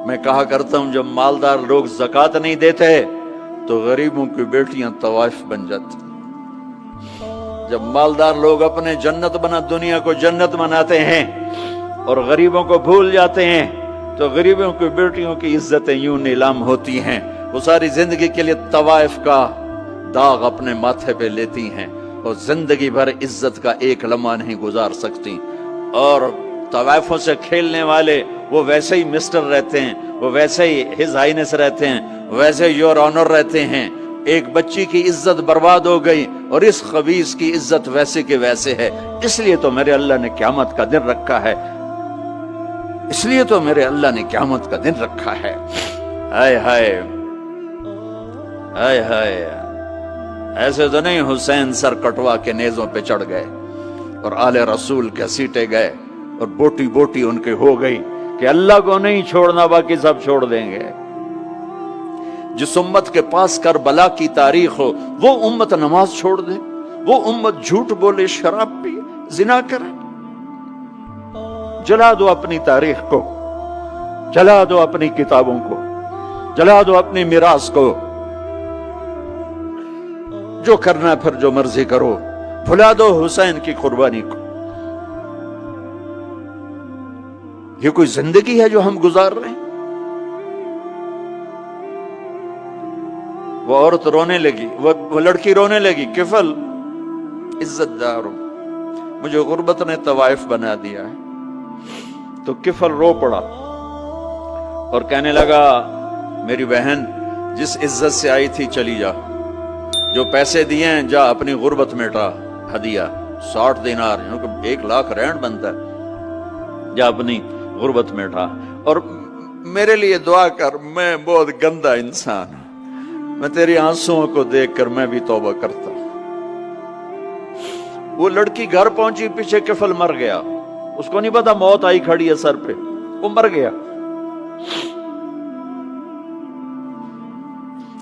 میں کہا کرتا ہوں جب مالدار لوگ زکوٰۃ نہیں دیتے تو غریبوں کی بیٹیاں طوائف بن جاتی. جب مالدار لوگ اپنے دنیا کو جنت بناتے ہیں اور غریبوں کو بھول جاتے ہیں تو غریبوں کی بیٹیوں کی عزتیں یوں نیلام ہوتی ہیں. وہ ساری زندگی کے لیے طوائف کا داغ اپنے ماتھے پہ لیتی ہیں اور زندگی بھر عزت کا ایک لمحہ نہیں گزار سکتی. اور طوائفوں سے کھیلنے والے وہ ویسے ہی مسٹر رہتے ہیں, وہ ویسے ہی ہز ہائنس رہتے ہیں, ویسے یور آنر رہتے ہیں. ایک بچی کی عزت برباد ہو گئی اور اس خبیث کی عزت ویسے کے ویسے ہے. اس لیے تو میرے اللہ نے قیامت کا دن رکھا ہے, اس لیے تو میرے اللہ نے قیامت کا دن رکھا ہے. ہائے ہائے ہائے ہائے, ایسے تو نہیں حسین سر کٹوا کے نیزوں پہ چڑھ گئے اور آل رسول کے سیٹے گئے اور بوٹی بوٹی ان کے ہو گئی کہ اللہ کو نہیں چھوڑنا باقی سب چھوڑ دیں گے. جس امت کے پاس کربلا کی تاریخ ہو وہ امت نماز چھوڑ دے, وہ امت جھوٹ بولے, شراب پی, زنا کرے. جلا دو اپنی تاریخ کو, جلا دو اپنی کتابوں کو, جلا دو اپنی میراث کو. جو کرنا ہے پھر جو مرضی کرو, بھلا دو حسین کی قربانی کو. یہ کوئی زندگی ہے جو ہم گزار رہے ہیں؟ وہ عورت رونے لگی, وہ لڑکی رونے لگی, کفل عزت دار ہوں, مجھے غربت نے طوائف بنا دیا ہے. تو کفل رو پڑا اور کہنے لگا میری بہن جس عزت سے آئی تھی چلی جا, جو پیسے دیے ہیں جا اپنی غربت مٹا, ہدیہ 60 دینار 1 لاکھ رینڈ بنتا ہے, جا اپنی غربت مٹا. اور میرے لیے دعا کر, میں بہت گندا انسان ہوں, میں تیری آنسوؤں کو دیکھ کر میں بھی توبہ کرتا ہوں. وہ لڑکی گھر پہنچی, پیچھے کفل مر گیا. اس کو نہیں پتا موت آئی کھڑی ہے سر پہ, وہ مر گیا.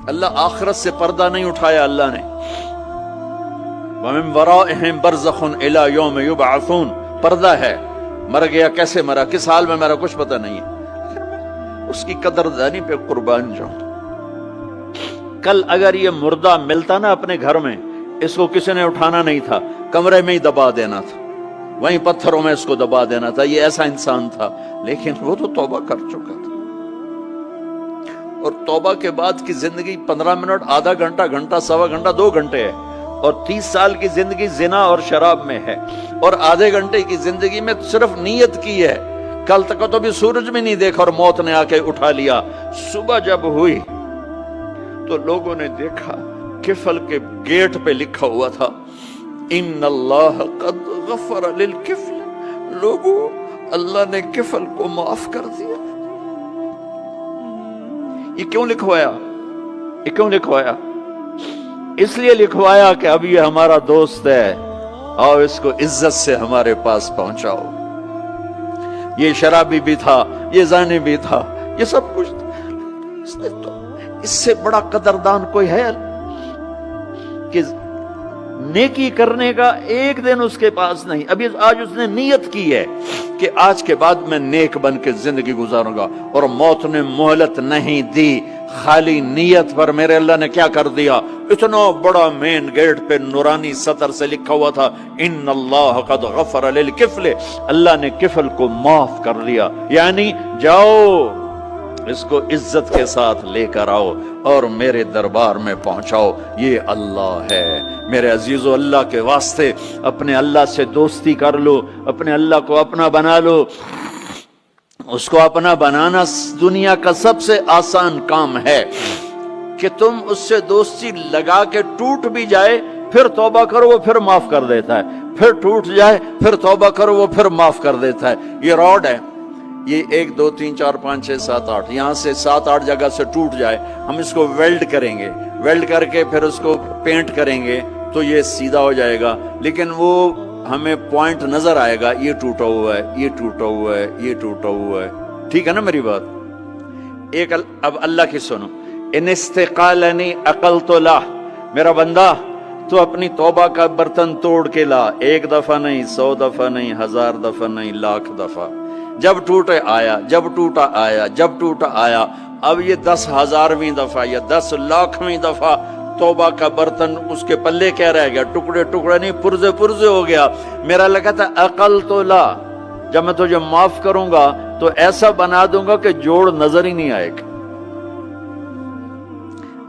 اللہ آخرت سے پردہ نہیں اٹھایا اللہ نے. وَمِن وَرَائِهِمْ بَرْزَخٌ إِلَى يَوْمِ يُبْعَثُونَ, پردہ ہے. مر گیا, کیسے مرا, کس حال میں مرا, کچھ پتہ نہیں ہے. اس کی قدردانی پہ قربان جاؤں. کل اگر یہ مردہ ملتا نا اپنے گھر میں, اس کو کسی نے اٹھانا نہیں تھا, کمرے میں ہی دبا دینا تھا, وہیں پتھروں میں اس کو دبا دینا تھا. یہ ایسا انسان تھا, لیکن وہ تو توبہ کر چکا تھا. اور توبہ کے بعد کی زندگی 15 منٹ, آدھا گھنٹہ, گھنٹہ, سوا گھنٹہ, 2 گھنٹے ہے. اور 30 سال کی زندگی زنا اور شراب میں ہے, اور آدھے گھنٹے کی زندگی میں صرف نیت کی ہے. کل تک تو بھی سورج بھی نہیں دیکھا اور موت نے آ کے اٹھا لیا. صبح جب ہوئی تو لوگوں نے دیکھا کفل کے گیٹ پہ لکھا ہوا تھا ان اللہ قد غفر للکفل. لوگوں, اللہ نے کفل کو معاف کر دیا. یہ کیوں لکھوایا, یہ کیوں لکھوایا؟ اس لیے لکھوایا کہ اب یہ ہمارا دوست ہے, آؤ اس کو عزت سے ہمارے پاس پہنچاؤ. یہ شرابی بھی تھا, یہ زانی بھی تھا, یہ سب کچھ تھا. اس سے بڑا قدردان کوئی ہے کہ نیکی کرنے کا ایک دن اس کے پاس نہیں. ابھی آج اس نے نیت کی ہے کہ آج کے بعد میں نیک بن کے زندگی گزاروں گا, اور موت نے مہلت نہیں دی. خالی نیت پر میرے اللہ نے کیا کر دیا, اتنا بڑا مین گیٹ پہ نورانی سطر سے لکھا ہوا تھا ان اللہ قد غفر للکفل. اللہ نے کفل کو معاف کر لیا. یعنی جاؤ اس کو عزت کے ساتھ لے کر آؤ اور میرے دربار میں پہنچاؤ. یہ اللہ ہے. میرے عزیزو, اللہ کے واسطے اپنے اللہ سے دوستی کر لو, اپنے اللہ کو اپنا بنا لو. اس کو اپنا بنانا دنیا کا سب سے آسان کام ہے کہ تم اس سے دوستی لگا کے ٹوٹ بھی جائے پھر توبہ کرو وہ پھر معاف کر دیتا ہے, پھر ٹوٹ جائے پھر توبہ کرو وہ پھر معاف کر دیتا ہے. یہ راڈ ہے, یہ 1 2 3 4 5 6 7 8 یہاں سے 7 8 جگہ سے ٹوٹ جائے, ہم اس کو ویلڈ کریں گے, ویلڈ کر کے پھر اس کو پینٹ کریں گے تو یہ سیدھا ہو جائے گا. لیکن وہ ہمیں پوائنٹ نظر آئے گا, یہ ٹوٹا ہوا ہے, یہ ٹوٹا ہوا ہے, یہ ٹوٹا ہوا ہے. ٹھیک ہے نا میری بات؟ ایک اب اللہ کی سنو. ان استقالنی عقلت له, میرا بندہ تو اپنی توبہ کا برتن توڑ کے لا. 1 دفعہ نہیں, 100 دفعہ نہیں, 1000 دفعہ نہیں, 1,00,000 دفعہ. جب ٹوٹے آیا، جب ٹوٹا آیا، جب ٹوٹا آیا۔ اب یہ 10,000ویں دفعہ یا 10 لاکھویں دفعہ توبہ کا برتن اس کے پلے کیا رہ گیا؟ ٹکڑے ٹکڑے نہیں، پرزے پرزے ہو گیا۔ میرا لگا تھا عقل تو لا، جب میں تجھے معاف کروں گا تو ایسا بنا دوں گا کہ جوڑ نظر ہی نہیں آئے گا۔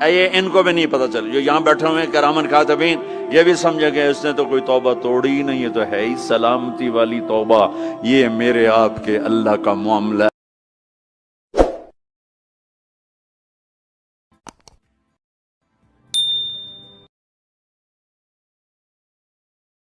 یہ ان کو بھی نہیں پتا چل، جو یہاں بیٹھے ہوئے کرامن کاتبین، یہ بھی سمجھے گئے اس نے تو کوئی توبہ توڑی ہی نہیں، ہے تو ہے ہی سلامتی والی توبہ۔ یہ میرے آپ کے اللہ کا معاملہ